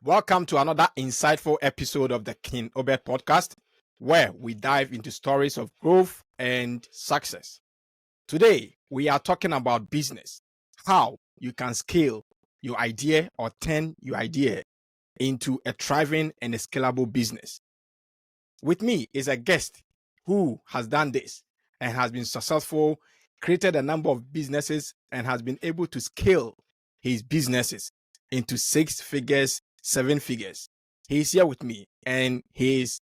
Welcome to another insightful episode of the King Obed Podcast, where we dive into stories of growth and success. Today, we are talking about business, how you can scale your idea or turn your idea into a thriving and a scalable business. With me is a guest who has done this and has been successful, created a number of businesses, and has been able to scale his businesses into 6 figures, 7 figures. He's here with me, and he's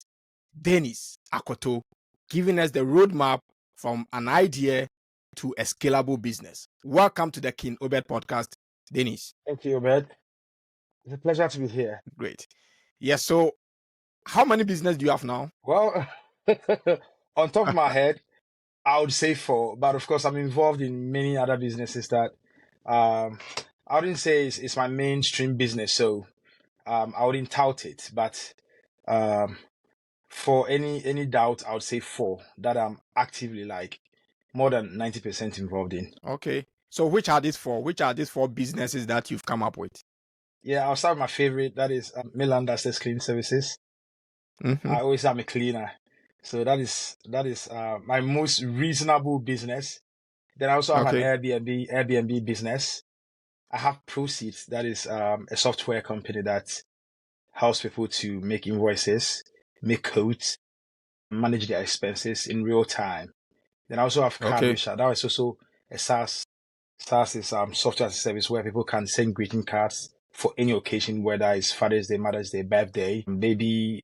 Dennis Akoto, giving us the roadmap from an idea to a scalable business. Welcome to the King Obed Podcast, Dennis. Thank you, Obed. It's a pleasure to be here. Great. Yes, so how many business do you have now? Well, on top of my head, I would say 4, but of course, I'm involved in many other businesses that I wouldn't say it's my mainstream business, so I wouldn't tout it. But for any doubt, I would say 4 that I'm actively more than 90% involved in. Okay. So which are these 4? Which are these 4 businesses that you've come up with? Yeah, I'll start with my favorite. That is Milan Access Cleaning Services. Mm-hmm. I always am a cleaner, so that is my most reasonable business. Then I also have an Airbnb business. I have Proceeds. That is a software company that helps people to make invoices, make codes, manage their expenses in real time. Then I also have Cardwisher. That is also a SaaS. SaaS is software as a service where people can send greeting cards for any occasion, whether it's Father's Day, Mother's Day, birthday, baby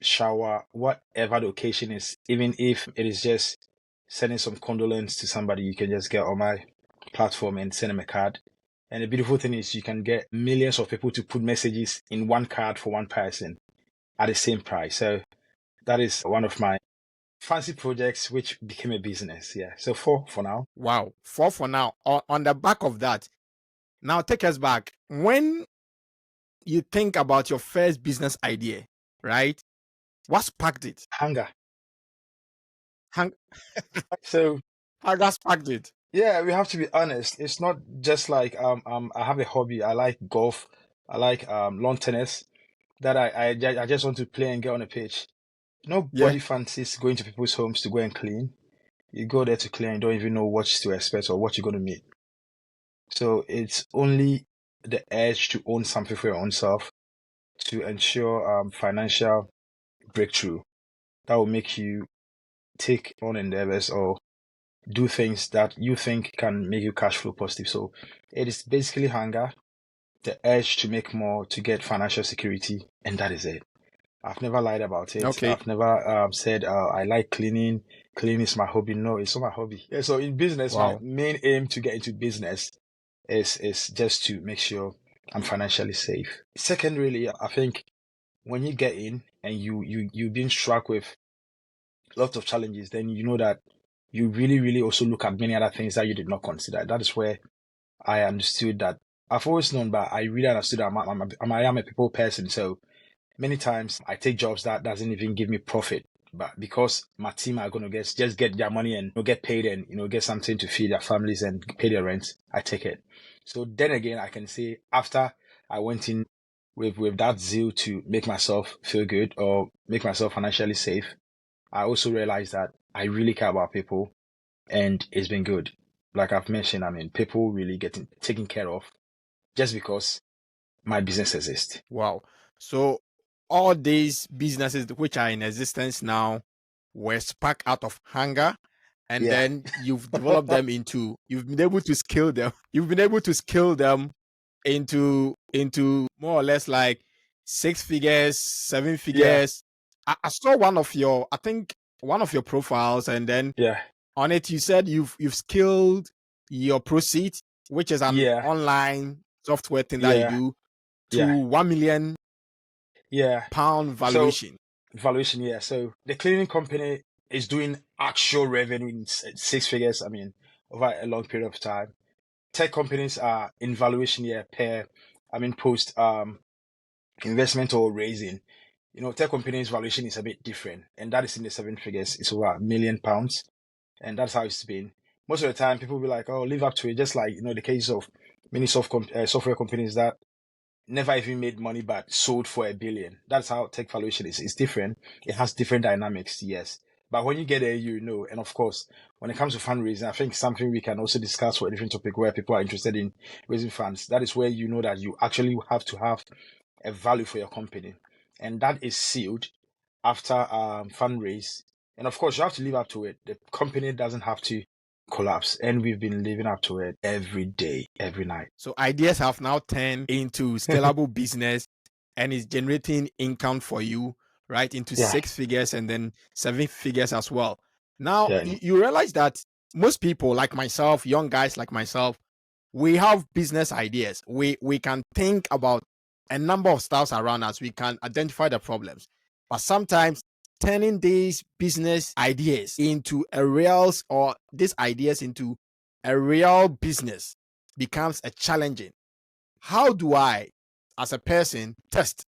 shower, whatever the occasion is. Even if it is just sending some condolence to somebody, you can just get on my platform and send them a card. And the beautiful thing is you can get millions of people to put messages in one card for one person at the same price. So that is one of my fancy projects which became a business. Yeah. So 4 for now. Wow. 4 for now. On the back of that, now take us back. When you think about your first business idea, right? What sparked it? Hunger. So hunger sparked it. Yeah, we have to be honest. It's not just like I have a hobby. I like golf. I like lawn tennis. That I just want to play and get on a pitch. Nobody fancies going to people's homes to go and clean. You go there to clean, you don't even know what to expect or what you're going to meet. So it's only the urge to own something for your own self to ensure financial breakthrough that will make you take on endeavors or do things that you think can make you cash flow positive. So it is basically hunger, the urge to make more, to get financial security, and that is it. I've never lied about it. Okay. I've never said I like cleaning. Cleaning is my hobby. No, it's not my hobby. Yeah, so in business, my main aim to get into business is just to make sure I'm financially safe. Secondarily, I think when you get in and you've been struck with lots of challenges, then you know that you really also look at many other things that you did not consider. That is where I understood that I've always known, but I really understood that I am a people person. So many times I take jobs that doesn't even give me profit, but because my team are going to just get their money and get paid and get something to feed their families and pay their rent, I take it. So then again, I can say after I went in with that zeal to make myself feel good or make myself financially safe, I also realized that I really care about people, and it's been good. Like I've mentioned, people really getting taken care of just because my business exists. Wow. So all these businesses which are in existence now were sparked out of hunger, and then you've developed them into, you've been able to scale them. You've been able to scale them into more or less like 6 figures, 7 figures. I saw one of your profiles, and then on it you said you've scaled your Proceeds, which is an online software thing that you do, to £1 million pound valuation. So the cleaning company is doing actual revenue in 6 figures, over a long period of time. Tech companies are in valuation per post investment or raising. Tech companies valuation is a bit different, and that is in the 7 figures. It's over £1 million, and that's how it's been. Most of the time, people will be like, "Oh, live up to it." Just like the case of many software companies that never even made money but sold for $1 billion. That's how tech valuation is. It's different. It has different dynamics, yes. But when you get there, you know. And of course, when it comes to fundraising, I think something we can also discuss for a different topic where people are interested in raising funds. That is where you know that you actually have to have a value for your company. And that is sealed after fundraise. And of course, you have to live up to it. The company doesn't have to collapse. And we've been living up to it every day, every night. So ideas have now turned into scalable business and is generating income for you, right? Into 6 figures and then 7 figures as well. Now, you realize that most people like myself, young guys like myself, we have business ideas. We can think about a number of stuff around us. We can identify the problems. But sometimes turning these business ideas into a reals or these ideas into a real business becomes a challenging. How do I, as a person, test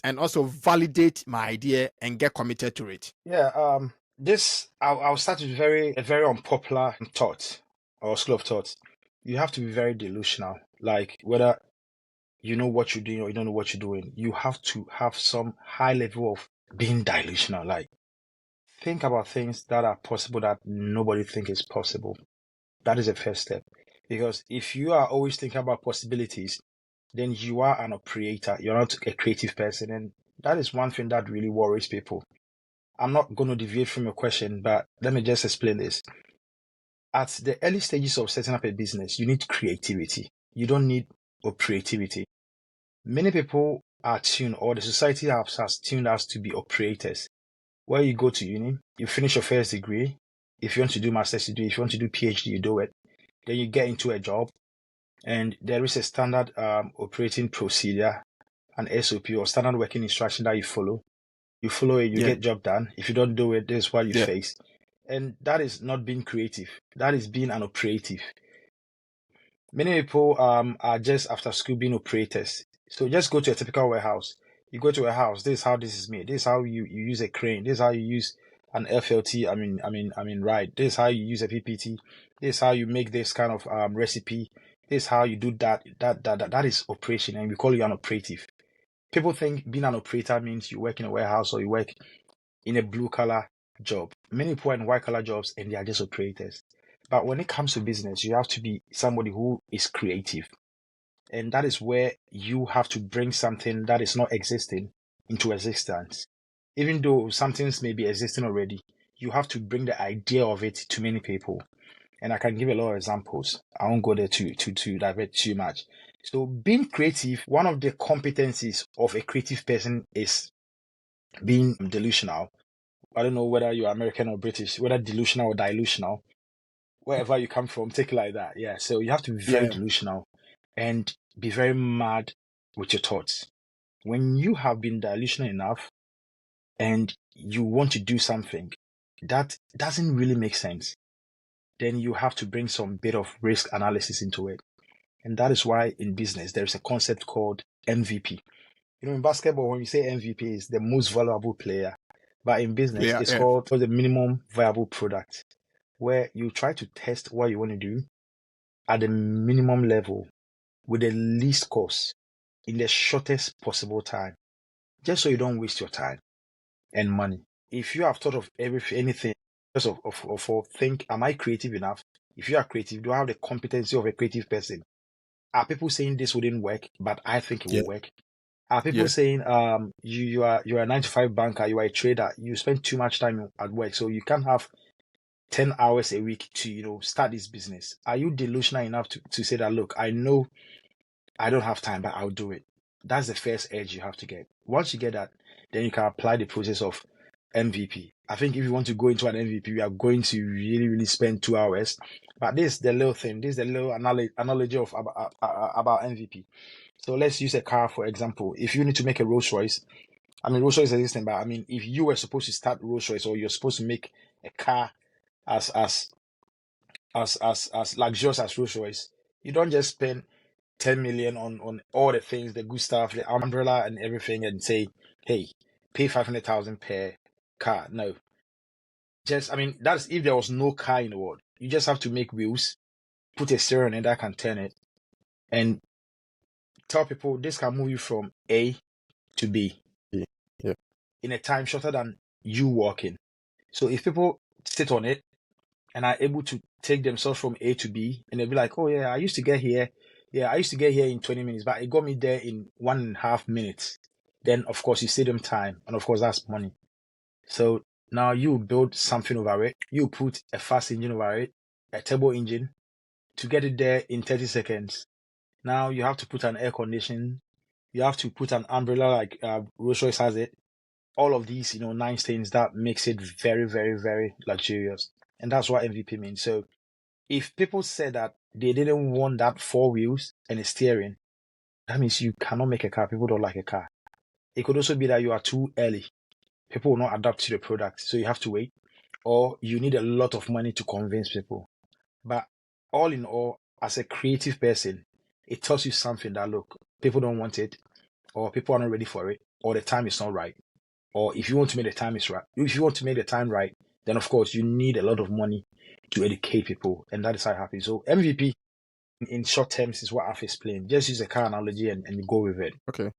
and also validate my idea and get committed to it? Yeah, I'll start with a very unpopular thought or school of thought. You have to be very delusional. Like whether you know what you're doing or you don't know what you're doing, you have to have some high level of being delusional. Like think about things that are possible that nobody thinks is possible. That is the first step. Because if you are always thinking about possibilities, then you are an operator. You're not a creative person. And that is one thing that really worries people. I'm not going to deviate from your question, but let me just explain this. At the early stages of setting up a business, you need creativity. You don't need operativity. Many people are tuned, or the society has tuned us to be operators. Where you go to uni, you finish your first degree. If you want to do master's, you do. If you want to do PhD, you do it. Then you get into a job, and there is a standard operating procedure, an SOP or standard working instruction that you follow. You follow it, you get job done. If you don't do it, this is what you face. And that is not being creative. That is being an operative. Many people are just after school being operators. So just go to a typical warehouse. You go to a house, this is how this is made. This is how you use a crane. This is how you use an FLT. Right. This is how you use a PPT. This is how you make this kind of recipe. This is how you do that. That is operation, and we call you an operative. People think being an operator means you work in a warehouse or you work in a blue collar job. Many people are in white collar jobs and they are just operators. But when it comes to business, you have to be somebody who is creative. And that is where you have to bring something that is not existing into existence. Even though some things may be existing already, you have to bring the idea of it to many people. And I can give a lot of examples. I won't go there to divert too much. So being creative, one of the competencies of a creative person is being delusional. I don't know whether you're American or British, whether delusional or dilutional, wherever you come from, take it like that. Yeah. So you have to be very delusional and be very mad with your thoughts. When you have been delusional enough and you want to do something that doesn't really make sense, then you have to bring some bit of risk analysis into it. And that is why in business, there is a concept called MVP. You know, in basketball, when you say MVP is the most valuable player, but in business, it's called the minimum viable product, where you try to test what you want to do at the minimum level with the least cost in the shortest possible time, just so you don't waste your time and money. If you have thought of anything, just think, am I creative enough? If you are creative, do I have the competency of a creative person? Are people saying this wouldn't work, but I think it will work? Are people saying you are a 9-to-5 banker, you are a trader, you spend too much time at work, so you can't have 10 hours a week to start this business? Are you delusional enough to say that, look, I know I don't have time, but I'll do it? That's the first edge you have to get. Once you get that, then you can apply the process of MVP. I think if you want to go into an MVP, we are going to really, really spend 2 hours. But this is the little thing. This is the little analogy of about MVP. So let's use a car, for example. If you need to make a Rolls Royce, Rolls Royce is existing, but if you were supposed to start Rolls Royce, or you're supposed to make a car as luxurious as Rolls Royce, you don't just spend 10 million on all the things, the good stuff, the umbrella and everything, and say, hey, pay 500,000 per car. No. Just, that's if there was no car in the world. You just have to make wheels, put a steering on it that can turn it, and tell people this can move you from A to B Yeah. in a time shorter than you walking. So if people sit on it and are able to take themselves from A to B, and they'll be like, oh yeah, I used to get here. Yeah, I used to get here in 20 minutes, but it got me there in 1.5 minutes. Then, of course, you save them time. And of course, that's money. So now you build something over it. You put a fast engine over it, a turbo engine, to get it there in 30 seconds. Now you have to put an air conditioning. You have to put an umbrella like Rolls-Royce has it. All of these, 9 things that makes it very, very, very luxurious. And that's what MVP means. So if people said that they didn't want that 4 wheels and a steering, that means you cannot make a car. People don't like a car. It could also be that you are too early. People will not adapt to the product, so you have to wait. Or you need a lot of money to convince people. But all in all, as a creative person, it tells you something that, look, people don't want it, or people are not ready for it, or the time is not right. Or if you want to make the time is right, if you want to make the time right, then of course you need a lot of money to educate people, and that is how it happens. So MVP in short terms is what I've explained. Just use a car analogy and go with it. Okay.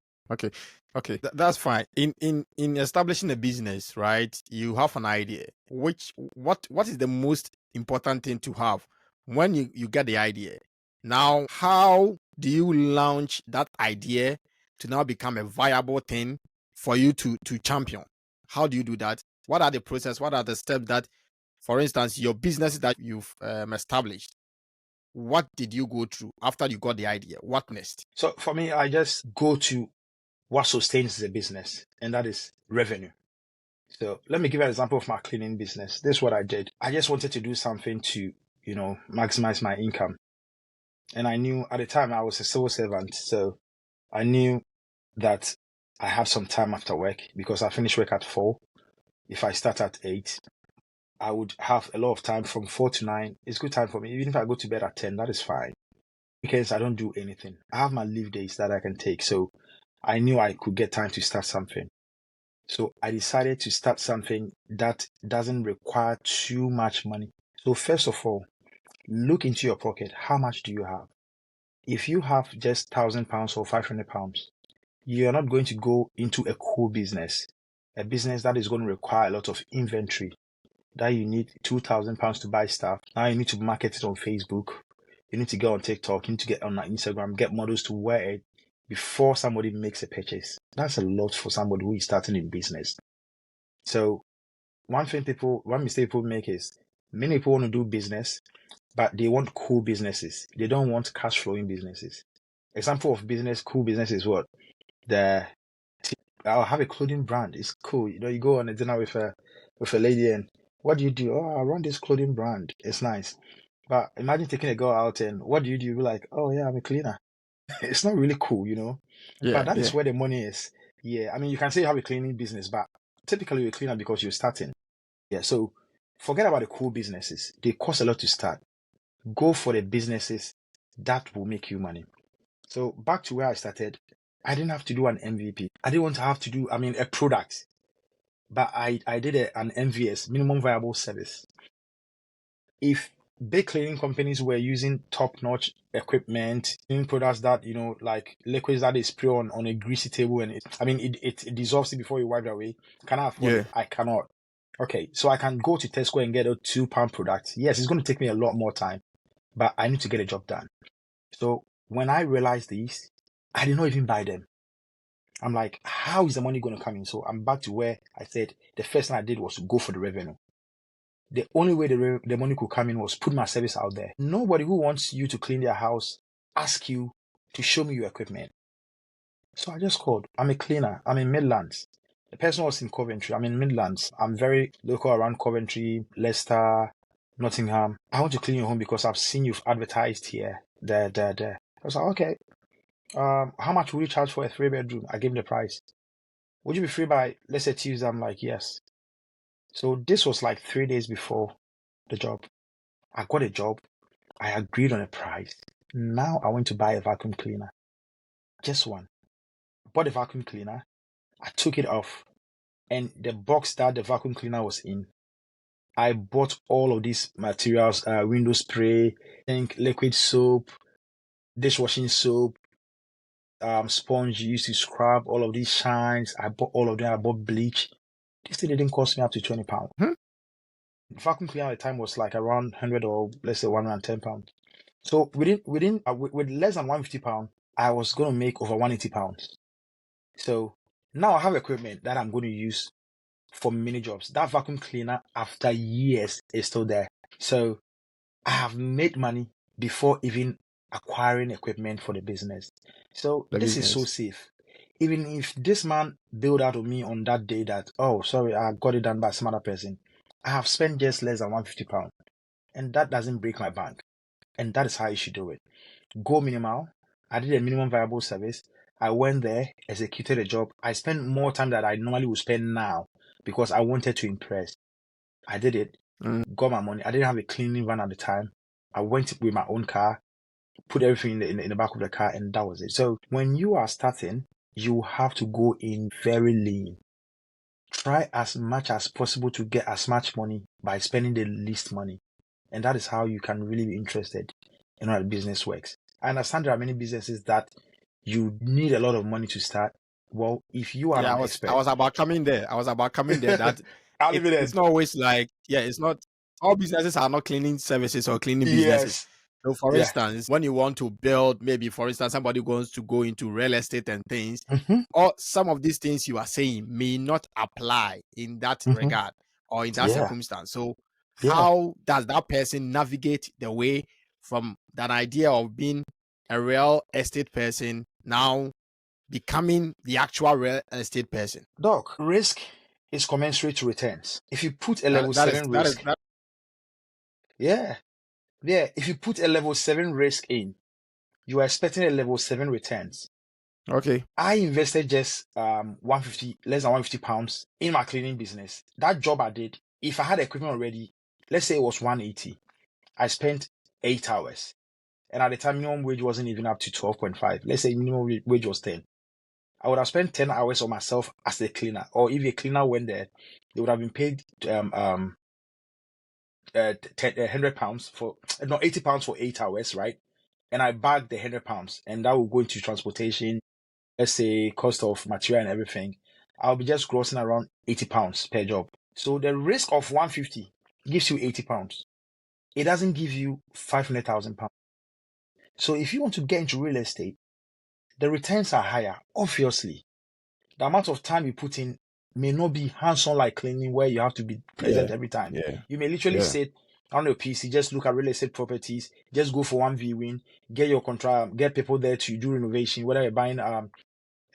That's fine. In establishing a business, right? You have an idea. What is the most important thing to have when you get the idea? Now, how do you launch that idea to now become a viable thing for you to champion? How do you do that? What are the process? What are the steps that, for instance, your business that you've established? What did you go through after you got the idea? What next? So for me, I just go to what sustains the business, and that is revenue. So let me give you an example of my cleaning business. This is what I did. I just wanted to do something to, maximize my income. And I knew at the time I was a civil servant. So I knew that I have some time after work because I finish work at 4. If I start at 8, I would have a lot of time from 4 to 9. It's good time for me. Even if I go to bed at 10, that is fine. Because I don't do anything. I have my leave days that I can take. So I knew I could get time to start something. So I decided to start something that doesn't require too much money. So first of all, look into your pocket. How much do you have? If you have just £1,000 or £500, you're not going to go into a cool business, a business that is going to require a lot of inventory, that you need £2,000 to buy stuff. Now you need to market it on Facebook. You need to get on TikTok. You need to get on Instagram, get models to wear it before somebody makes a purchase. That's a lot for somebody who is starting in business. So one mistake people make is many people want to do business, but they want cool businesses. They don't want cash flowing businesses. Example of cool business is what? I'll have a clothing brand. It's cool. You go on a dinner with a lady and what do you do? Oh, I run this clothing brand. It's nice. But imagine taking a girl out and what do? You'll be like, oh yeah, I'm a cleaner. It's not really cool, But that is where the money is. Yeah, I mean, you can say you have a cleaning business, but typically you're a cleaner because you're starting. Yeah, so forget about the cool businesses. They cost a lot to start. Go for the businesses that will make you money. So back to where I started, I didn't have to do an MVP. I didn't want to have to do, a product. But I did an MVS, minimum viable service. If big cleaning companies were using top-notch equipment, in products that, like liquids that they spray on a greasy table and it dissolves it before you wipe it away, can I afford it? I cannot. Okay, so I can go to Tesco and get a £2 product. Yes, it's going to take me a lot more time, but I need to get a job done. So when I realized this, I did not even buy them. I'm like, how is the money going to come in? So I'm back to where I said the first thing I did was to go for the revenue. The only way the money could come in was put my service out there. Nobody who wants you to clean their house ask you to show me your equipment. So I just called. I'm a cleaner. I'm in Midlands. The person was in Coventry. I'm in Midlands. I'm very local around Coventry, Leicester, Nottingham. I want to clean your home because I've seen you've advertised here, there. I was like, okay. How much will you charge for a 3-bedroom? I gave him the price. Would you be free by, let's say, Tuesday? I'm like, yes. So this was like 3 days before the job. I got a job. I agreed on a price. Now I went to buy a vacuum cleaner. Just one. I bought a vacuum cleaner. I took it off. And the box that the vacuum cleaner was in, I bought all of these materials, window spray, liquid soap, dishwashing soap, sponge used to scrub all of these shines. I bought all of them. I bought bleach. This thing didn't cost me up to £20. Vacuum cleaner at the time was like around 100 or let's say £110. So with less than £150, I was going to make over £180. So now I have equipment that I'm going to use for mini jobs. That vacuum cleaner, after years, is still there. So I have made money before even acquiring equipment for the business. So this is so safe. Even if this man bailed out of me on that day that, oh, sorry, I got it done by some other person, I have spent just less than £150. And that doesn't break my bank. And that is how you should do it. Go minimal. I did a minimum viable service. I went there, executed a job. I spent more time than I normally would spend now because I wanted to impress. I did it, got my money. I didn't have a cleaning van at the time. I went with my own car, put everything in the back of the car, and that was it. So when you are starting, you have to go in very lean. Try as much as possible to get as much money by spending the least money. And that is how you can really be interested in how the business works. I understand there are many businesses that you need a lot of money to start. Well, if you are an expert. I was about coming there. That it's not always like, it's not, all businesses are not cleaning services or cleaning businesses. So for instance, when you want to build, maybe for instance, somebody wants to go into real estate and things, or some of these things you are saying may not apply in that regard or in that circumstance. So how does that person navigate the way from that idea of being a real estate person now becoming the actual real estate person? Doc, risk is commensurate to returns. If you put a level 7 risk, if you put a level 7 risk in, you are expecting a level 7 returns. Okay. I invested just less than £150 in my cleaning business. That job I did, if I had equipment already, let's say it was 180, I spent 8 hours. And at the time, minimum wage wasn't even up to 12.5. Let's say minimum wage was 10. I would have spent 10 hours on myself as a cleaner. Or if a cleaner went there, they would have been paid £100 £80 for 8 hours, right? And I bagged the £100, and that will go into transportation, let's say cost of material and everything. I'll be just grossing around £80 per job. So the risk of 150 gives you £80. It doesn't give you £500,000. So if you want to get into real estate, the returns are higher. Obviously, the amount of time you put in may not be hands-on like cleaning, where you have to be present every time. You may literally sit on your PC, just look at real estate properties, just go for one viewing, get your contract, get people there to do renovation, whether you're buying a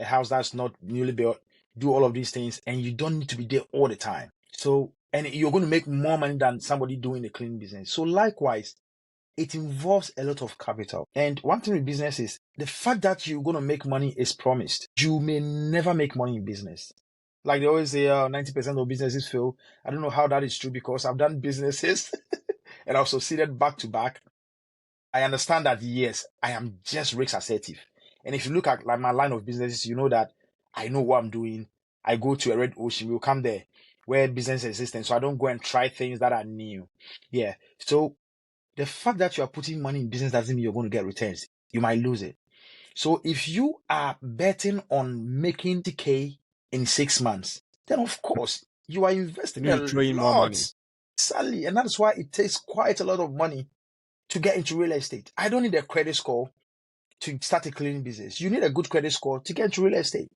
house that's not newly built, do all of these things, and you don't need to be there all the time. So, and you're going to make more money than somebody doing the cleaning business. So likewise, it involves a lot of capital. And one thing with business is the fact that you're going to make money is promised. You may never make money in business. Like they always say, 90% of businesses fail. I don't know how that is true because I've done businesses and I've succeeded back to back. I understand that, yes, I am just risk assertive. And if you look at like my line of businesses, you know that I know what I'm doing. I go to a red ocean. We'll come there where business exists. So I don't go and try things that are new. Yeah. So the fact that you are putting money in business doesn't mean you're going to get returns. You might lose it. So if you are betting on making TK in 6 months, then of course you are investing a lot more money. Sadly, and that's why it takes quite a lot of money to get into real estate. I don't need a credit score to start a cleaning business. You need a good credit score to get into real estate.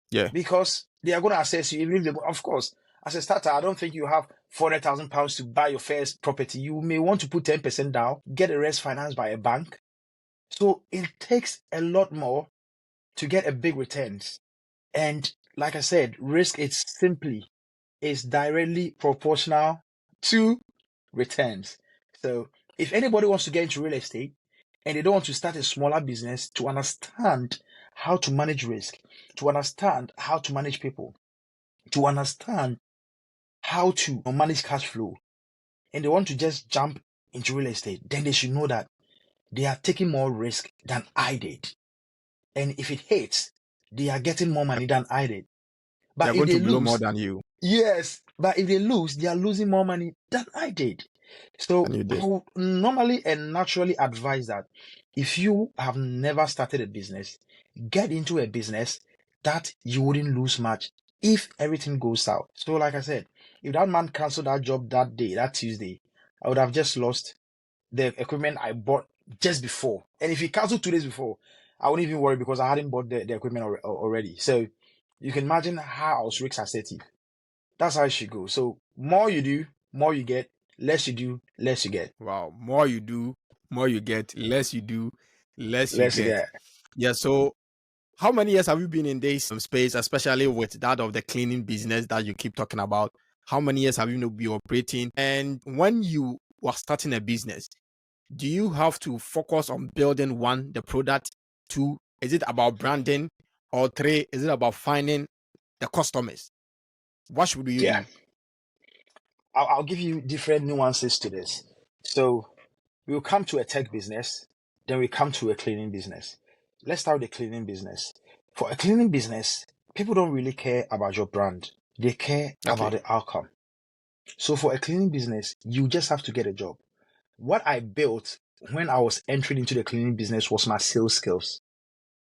Yeah. Because they are going to assess you. Even if of course, as a starter, I don't think you have £400,000 to buy your first property. You may want to put 10% down, get the rest financed by a bank. So it takes a lot more to get a big returns. And like I said, risk is directly proportional to returns. So if anybody wants to get into real estate and they don't want to start a smaller business, to understand how to manage risk, to understand how to manage people, to understand how to manage cash flow, and they want to just jump into real estate, then they should know that they are taking more risk than I did. And if it hits, they are getting more money than I did. But they're going to blow more than you. Yes, but if they lose, they are losing more money than I did. So I would normally and naturally advise that if you have never started a business, get into a business that you wouldn't lose much if everything goes south. So like I said, if that man canceled that job that day, that Tuesday, I would have just lost the equipment I bought just before. And if he canceled 2 days before, I wouldn't even worry because I hadn't bought the equipment already. So you can imagine how I was risk assertive. That's how it should go. So more you do, more you get. Less you do, less you get. Wow. More you do, more you get. Less you do, less you Less you get. get. Yeah. So how many years have you been in this space, especially with that of the cleaning business that you keep talking about? How many years have you been operating? And when you were starting a business, do you have to focus on building one, the product? Two, is it about branding? Or three, is it about finding the customers? What should you do? I'll give you different nuances to this. So we'll come to a tech business, then we come to a cleaning business. Let's start with the cleaning business. For a cleaning business, people don't really care about your brand. They care about the outcome. So for a cleaning business, you just have to get a job. What I built when I was entering into the cleaning business was my sales skills.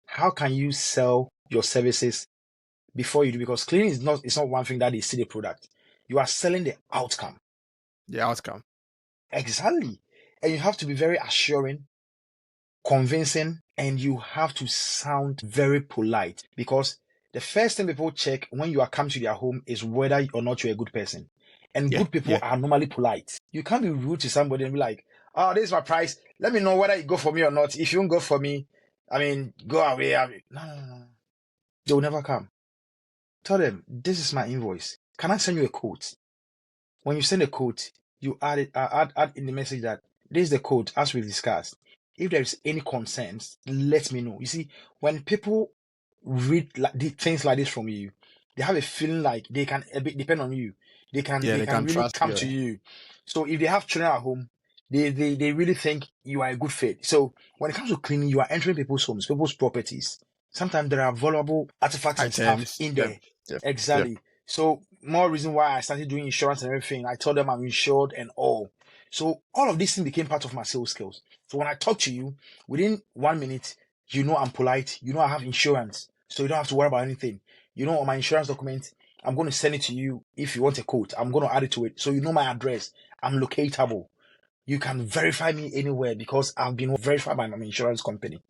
How can you sell your services before you do? Because cleaning is not, it's not one thing that is see the product. You are selling the outcome. The outcome. Exactly. And you have to be very assuring, convincing, and you have to sound very polite, because the first thing people check when you are coming to their home is whether or not you're a good person. And good people are normally polite. You can't be rude to somebody and be like, oh, this is my price. Let me know whether you go for me or not. If you don't go for me, I mean, go away. No. They will never come. Tell them, this is my invoice. Can I send you a quote? When you send a quote, you add it, add in the message that this is the code as we discussed. If there is any concerns, let me know. You see, when people read things like this from you, they have a feeling like they can a bit depend on you. They can really come to you. So if they have children at home, they really think you are a good fit. So when it comes to cleaning, you are entering people's homes, people's properties. Sometimes there are valuable artifacts and stuff in there. Exactly. So more reason why I started doing insurance and everything. I told them I'm insured and all. So all of these things became part of my sales skills. So when I talk to you, within 1 minute, you know I'm polite. You know I have insurance. So you don't have to worry about anything. You know, on my insurance document, I'm going to send it to you. If you want a quote, I'm going to add it to it. So you know my address. I'm locatable. You can verify me anywhere because I've been verified by my insurance company.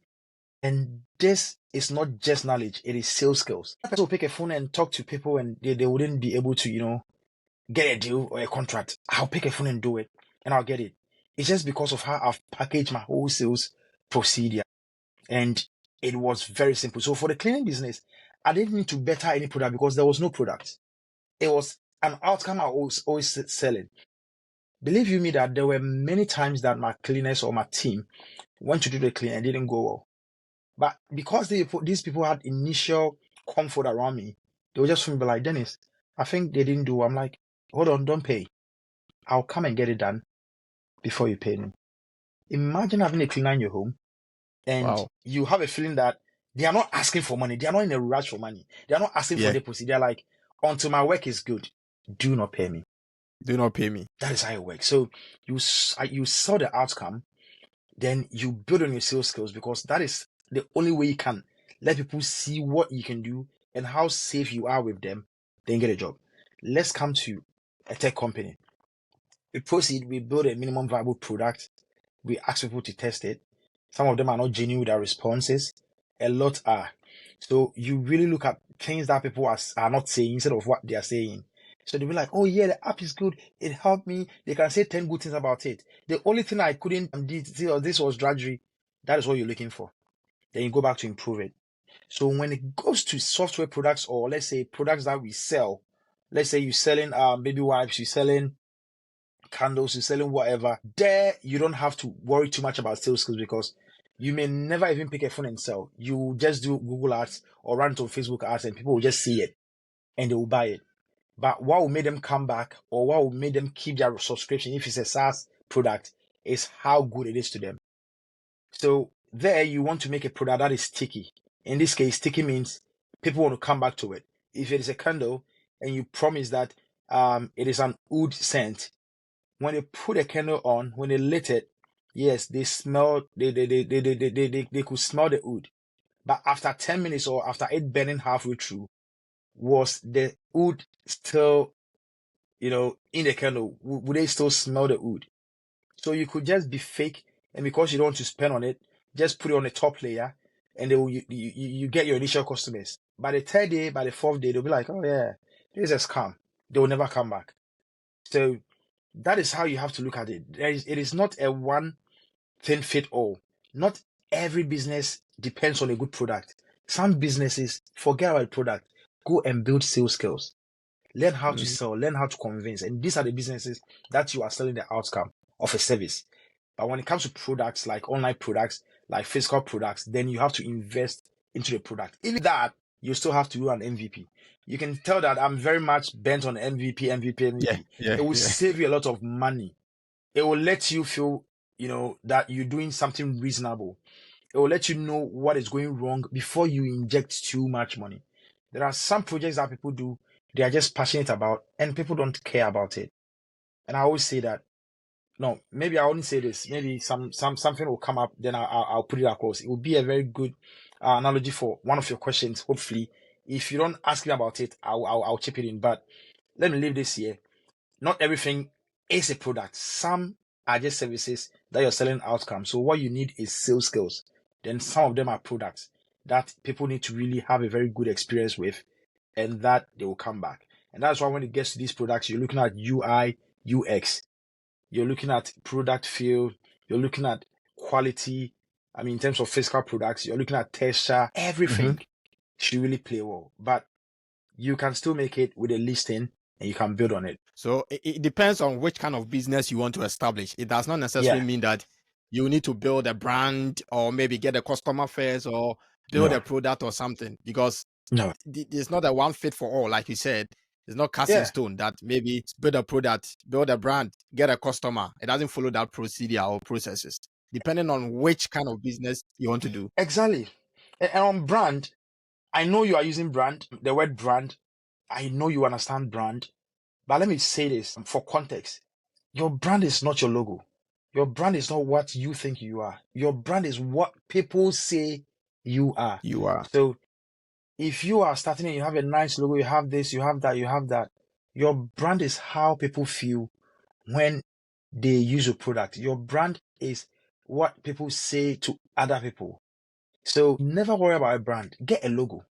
And this is not just knowledge, it is sales skills. So pick a phone and talk to people and they wouldn't be able to, get a deal or a contract. I'll pick a phone and do it and I'll get it. It's just because of how I've packaged my whole sales procedure. And it was very simple. So for the cleaning business, I didn't need to better any product because there was no product. It was an outcome I was always selling. Believe you me that there were many times that my cleaners or my team went to do the cleaning and didn't go well. But because these people had initial comfort around me, they were just be like, Dennis, I think they didn't do. I'm like, hold on, don't pay. I'll come and get it done before you pay me. Imagine having a cleaner in your home and you have a feeling that they are not asking for money. They are not in a rush for money. They are not asking for deposit. They're like, until my work is good, do not pay me. Do not pay me. That is how it works. So you saw the outcome, then you build on your sales skills because that is the only way you can let people see what you can do and how safe you are with them, then get a job. Let's come to a tech company. We proceed, we build a minimum viable product. We ask people to test it. Some of them are not genuine with their responses. A lot are. So you really look at things that people are not saying instead of what they are saying. So they'll be like, oh yeah, the app is good. It helped me. They can say 10 good things about it. The only thing I couldn't do, this was drudgery. That is what you're looking for. Then you go back to improve it. So when it goes to software products, or let's say products that we sell, let's say you're selling baby wipes, you're selling candles, you're selling whatever, there you don't have to worry too much about sales skills because you may never even pick a phone and sell. You just do Google ads or run to Facebook ads and people will just see it and they will buy it. But what will make them come back or what will make them keep their subscription if it's a SaaS product is how good it is to them. So there you want to make a product that is sticky. In this case, sticky means people want to come back to it. If it is a candle and you promise that it is an oud scent, when they put a candle on, when they lit it, yes, they could smell the wood. But after 10 minutes or after it burning halfway through, was the wood still, in the candle? Would they still smell the wood? So you could just be fake, and because you don't want to spend on it, just put it on the top layer, and you get your initial customers. By the third day, by the fourth day, they'll be like, oh yeah, this is a scam. They will never come back. So that is how you have to look at it. It is not a one thing fit all. Not every business depends on a good product. Some businesses forget about the product, go and build sales skills. Learn how to sell, learn how to convince. And these are the businesses that you are selling the outcome of a service. But when it comes to products like online products, like physical products, then you have to invest into the product. Even that, you still have to do an MVP. You can tell that I'm very much bent on MVP. It will save you a lot of money. It will let you feel, that you're doing something reasonable. It will let you know what is going wrong before you inject too much money. There are some projects that people do, they are just passionate about, and people don't care about it. And I always say that, no, maybe I won't say this. Maybe something will come up, then I'll put it across. It will be a very good analogy for one of your questions. Hopefully, if you don't ask me about it, I'll chip it in. But let me leave this here. Not everything is a product. Some are just services that you're selling outcomes. So what you need is sales skills. Then some of them are products that people need to really have a very good experience with, and that they will come back. And that's why when it gets to these products, you're looking at UI, UX. You're looking at product feel. You're looking at quality. I mean, in terms of physical products, you're looking at texture. Everything should really play well. But you can still make it with a listing, and you can build on it. So it depends on which kind of business you want to establish. It does not necessarily mean that you need to build a brand or maybe get a customer first or build a product or something, because it's not a one fit for all. Like you said, it's not cast in stone that maybe build a product, build a brand, get a customer. It doesn't follow that procedure or processes, depending on which kind of business you want to do. Exactly. And on brand, I know you are using brand, the word brand. I know you understand brand. But let me say this for context. Your brand is not your logo. Your brand is not what you think you are. Your brand is what people say you are. So if you are starting and you have a nice logo, you have this, you have that. Your brand is how people feel when they use your product. Your brand is what people say to other people. So never worry about a brand. Get a logo.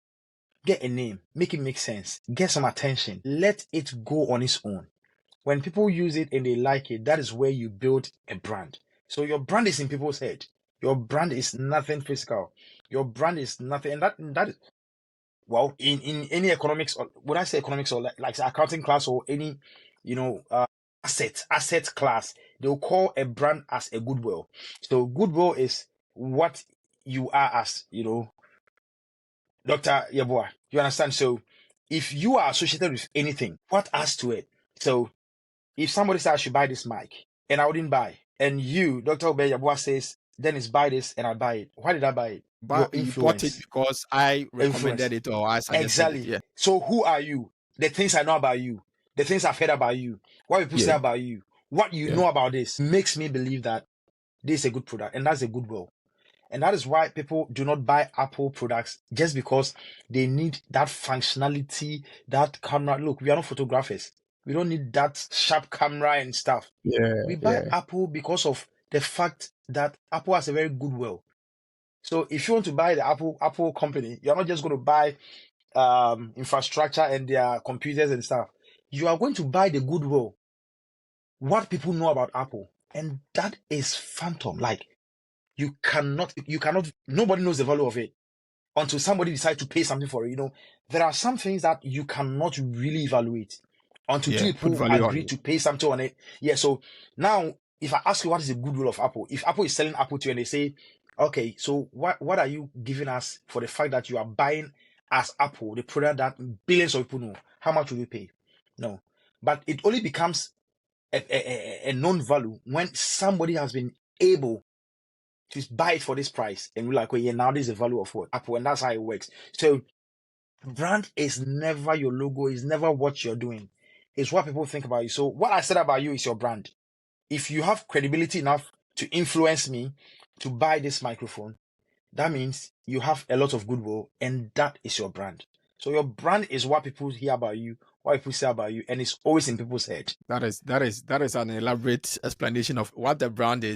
Get a name. Make it make sense. Get some attention. Let it go on its own. When people use it and they like it, that is where you build a brand. So your brand is in people's head. Your brand is nothing physical. Your brand is nothing. And that is, well, in any economics, or when I say economics or like accounting class or any, asset class, they'll call a brand as a goodwill. So goodwill is what you are as, Dr. Yeboah. You understand? So if you are associated with anything, what adds to it? So if somebody says I should buy this mic and I wouldn't buy, and you, Dr. Obed Yeboah, says, Dennis, buy this, and I buy it. Why did I buy it? But you bought it because I recommended it or I suggested exactly. it. Yeah. So who are you? The things I know about you, the things I've heard about you, what people say about you, what you know about this makes me believe that this is a good product, and that's a goodwill. And that is why people do not buy Apple products just because they need that functionality, that camera. Look, we are not photographers. We don't need that sharp camera and stuff. We buy Apple because of the fact that Apple has a very goodwill. So if you want to buy the Apple company, you're not just going to buy infrastructure and their computers and stuff. You are going to buy the goodwill, what people know about Apple. And that is phantom. Like, you cannot, nobody knows the value of it until somebody decides to pay something for it. There are some things that you cannot really evaluate until people agree to pay something on it. Yeah. So now, if I ask you what is the goodwill of Apple, if Apple is selling Apple to you and they say, okay, so what are you giving us for the fact that you are buying as Apple the product that billions of people know? How much will you pay? No. But it only becomes a known value when somebody has been able to buy it for this price, and we're like, well, yeah, now this is the value of what Apple, and that's how it works. So brand is never your logo, is never what you're doing. It's what people think about you. So what I said about you is your brand. If you have credibility enough to influence me to buy this microphone, that means you have a lot of goodwill, and that is your brand. So your brand is what people hear about you, what people say about you, and it's always in people's head. That is an elaborate explanation of what the brand is.